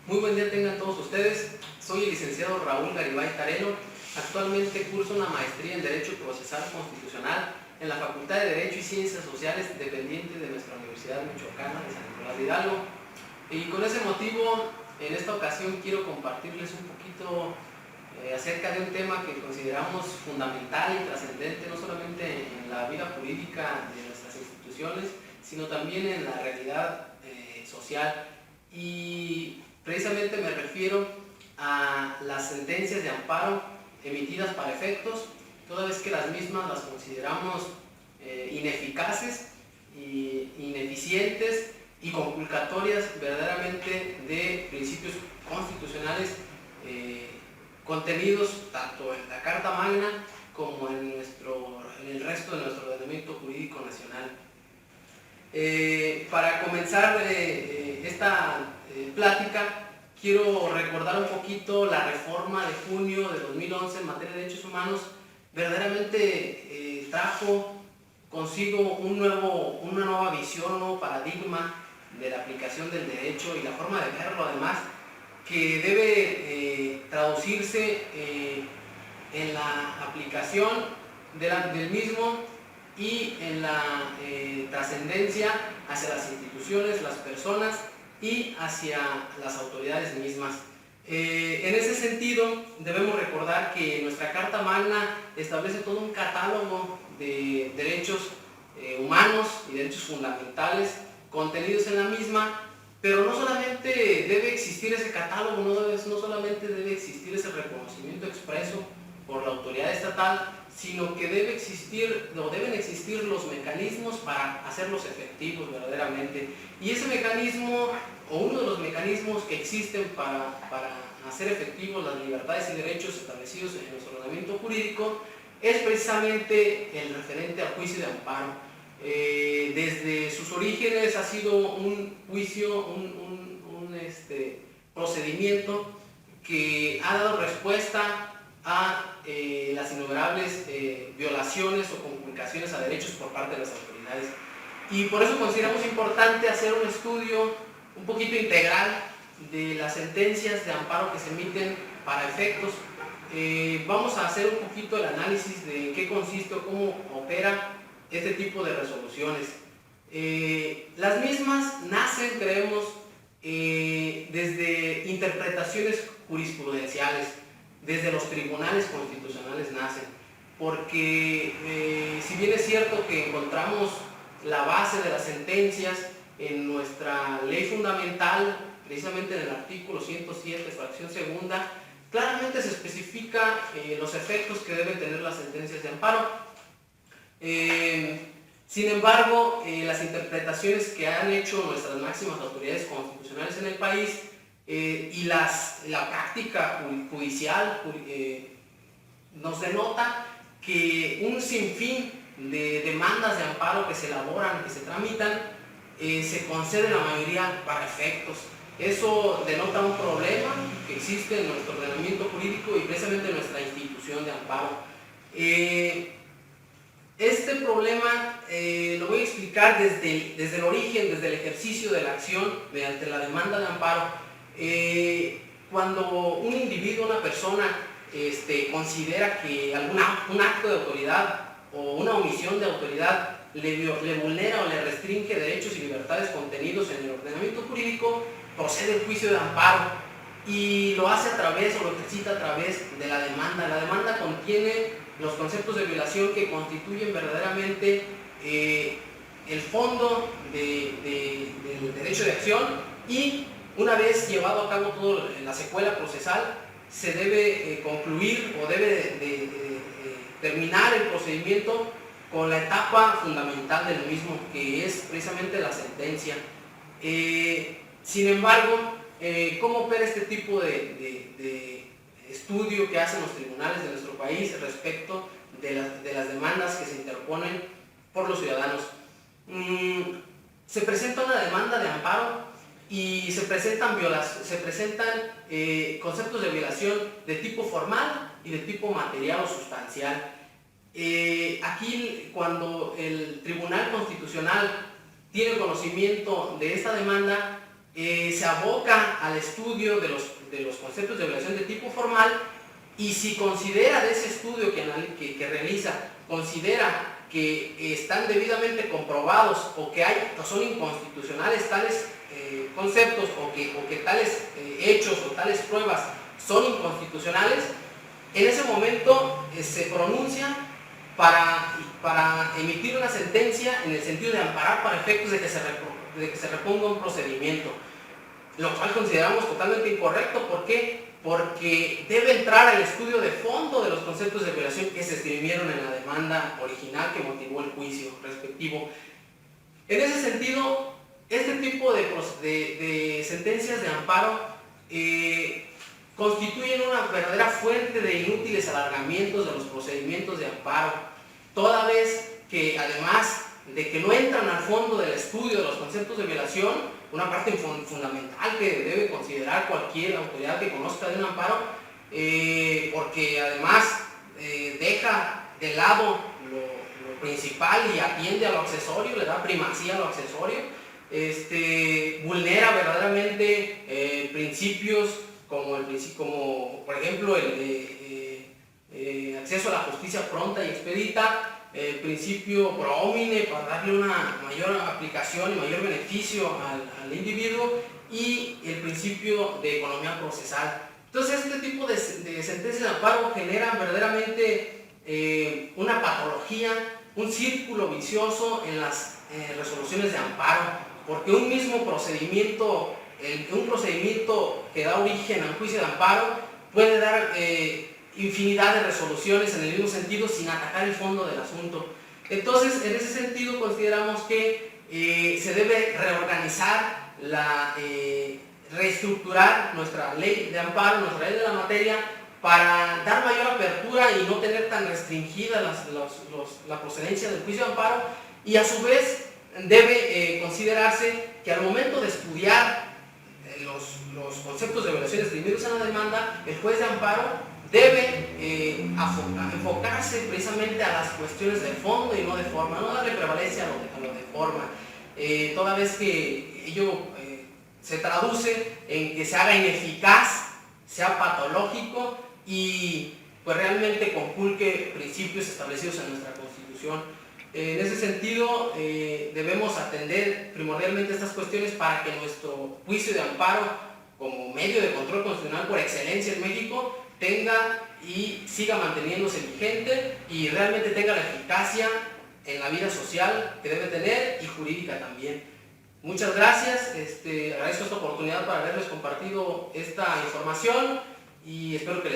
Muy buen día tengan todos ustedes. Soy el licenciado Raúl Garibay Tarelo. Actualmente curso una maestría en Derecho Procesal Constitucional en la Facultad de Derecho y Ciencias Sociales, dependiente de nuestra Universidad Michoacana de San Nicolás de Hidalgo. Y con ese motivo, en esta ocasión quiero compartirles un poquito acerca de un tema que consideramos fundamental y trascendente, no solamente en la vida jurídica de nuestras instituciones, sino también en la realidad social. Y precisamente me refiero a las sentencias de amparo emitidas para efectos, toda vez que las mismas las consideramos ineficaces, ineficientes y conculcatorias verdaderamente de principios constitucionales contenidos tanto en la Carta Magna como en el resto de nuestro ordenamiento jurídico nacional. Para comenzar esta plática, quiero recordar un poquito la reforma de junio de 2011 en materia de derechos humanos. Verdaderamente trajo consigo una nueva visión, un nuevo paradigma de la aplicación del derecho y la forma de verlo, además, que debe traducirse en la aplicación del mismo y en la trascendencia hacia las instituciones, las personas y hacia las autoridades mismas. En ese sentido, debemos recordar que nuestra Carta Magna establece todo un catálogo de derechos humanos y derechos fundamentales contenidos en la misma, pero no solamente debe existir ese catálogo, no solamente debe existir ese reconocimiento expreso por la autoridad estatal, sino que deben existir los mecanismos para hacerlos efectivos verdaderamente. Y ese mecanismo, o uno de los mecanismos que existen para hacer efectivos las libertades y derechos establecidos en nuestro ordenamiento jurídico, es precisamente el referente al juicio de amparo. Desde sus orígenes ha sido un juicio, un procedimiento que ha dado respuesta a las innumerables violaciones o conculcaciones a derechos por parte de las autoridades. Y por eso consideramos importante hacer un estudio un poquito integral de las sentencias de amparo que se emiten para efectos. Vamos a hacer un poquito el análisis de qué consiste o cómo opera este tipo de resoluciones. Las mismas nacen, creemos, desde interpretaciones jurisprudenciales, desde los tribunales constitucionales nacen, porque si bien es cierto que encontramos la base de las sentencias en nuestra ley fundamental, precisamente en el artículo 107, fracción segunda, claramente se especifica los efectos que deben tener las sentencias de amparo. Sin embargo, las interpretaciones que han hecho nuestras máximas autoridades constitucionales en el país y la práctica judicial nos denota que un sinfín de demandas de amparo que se elaboran, que se tramitan, se concede la mayoría para efectos. Eso denota un problema que existe en nuestro ordenamiento jurídico y precisamente en nuestra institución de amparo. Este problema lo voy a explicar desde el origen, desde el ejercicio de la acción mediante la demanda de amparo. Cuando un individuo, una persona, considera que un acto de autoridad o una omisión de autoridad le vulnera o le restringe derechos y libertades contenidos en el ordenamiento jurídico, procede el juicio de amparo y lo hace a través o lo ejercita a través de la demanda. La demanda contiene los conceptos de violación que constituyen verdaderamente el fondo del derecho de acción, y una vez llevado a cabo toda la secuela procesal, se debe concluir o debe terminar el procedimiento con la etapa fundamental del mismo, que es precisamente la sentencia. Sin embargo, ¿cómo opera este tipo de estudio que hacen los tribunales de nuestro país respecto de las demandas que se interponen por los ciudadanos? Se presenta una demanda de amparo y se presentan conceptos de violación de tipo formal y de tipo material o sustancial. Aquí, cuando el Tribunal Constitucional tiene conocimiento de esta demanda, se aboca al estudio de los conceptos de violación de tipo formal, y si considera de ese estudio que realiza, considera que están debidamente comprobados o que son inconstitucionales tales conceptos o que tales hechos o tales pruebas son inconstitucionales, en ese momento se pronuncia para emitir una sentencia en el sentido de amparar para efectos de que se reponga un procedimiento, lo cual consideramos totalmente incorrecto. ¿Por qué? Porque debe entrar al estudio de fondo de los conceptos de violación que se escribieron en la demanda original que motivó el juicio respectivo. En ese sentido, este tipo de sentencias de amparo constituyen una verdadera fuente de inútiles alargamientos de los procedimientos de amparo, toda vez que, además de que no entran al fondo del estudio de los conceptos de violación, una parte fundamental que debe considerar cualquier autoridad que conozca de un amparo, porque además deja de lado lo principal y atiende a lo accesorio, le da primacía a lo accesorio, vulnera verdaderamente principios como por ejemplo el acceso a la justicia pronta y expedita, el principio pro homine para darle una mayor aplicación y mayor beneficio al individuo, y el principio de economía procesal. Entonces, este tipo de sentencias de amparo generan verdaderamente una patología, un círculo vicioso en las resoluciones de amparo, porque un mismo procedimiento, un procedimiento que da origen a un juicio de amparo puede dar infinidad de resoluciones en el mismo sentido sin atacar el fondo del asunto. Entonces, en ese sentido consideramos que se debe reorganizar, reestructurar nuestra ley de amparo, nuestra ley de la materia, para dar mayor apertura y no tener tan restringida la procedencia del juicio de amparo, y a su vez debe considerarse que al momento de estudiar los conceptos de violación esgrimidos en la demanda, el juez de amparo debe enfocarse precisamente a las cuestiones de fondo y no de forma, no darle prevalencia a lo de forma, toda vez que ello se traduce en que se haga ineficaz, sea patológico y pues realmente conculque principios establecidos en nuestra Constitución. En ese sentido, debemos atender primordialmente estas cuestiones para que nuestro juicio de amparo, como medio de control constitucional por excelencia en México, tenga y siga manteniéndose vigente y realmente tenga la eficacia en la vida social que debe tener y jurídica también. Muchas gracias, agradezco esta oportunidad para haberles compartido esta información y espero que les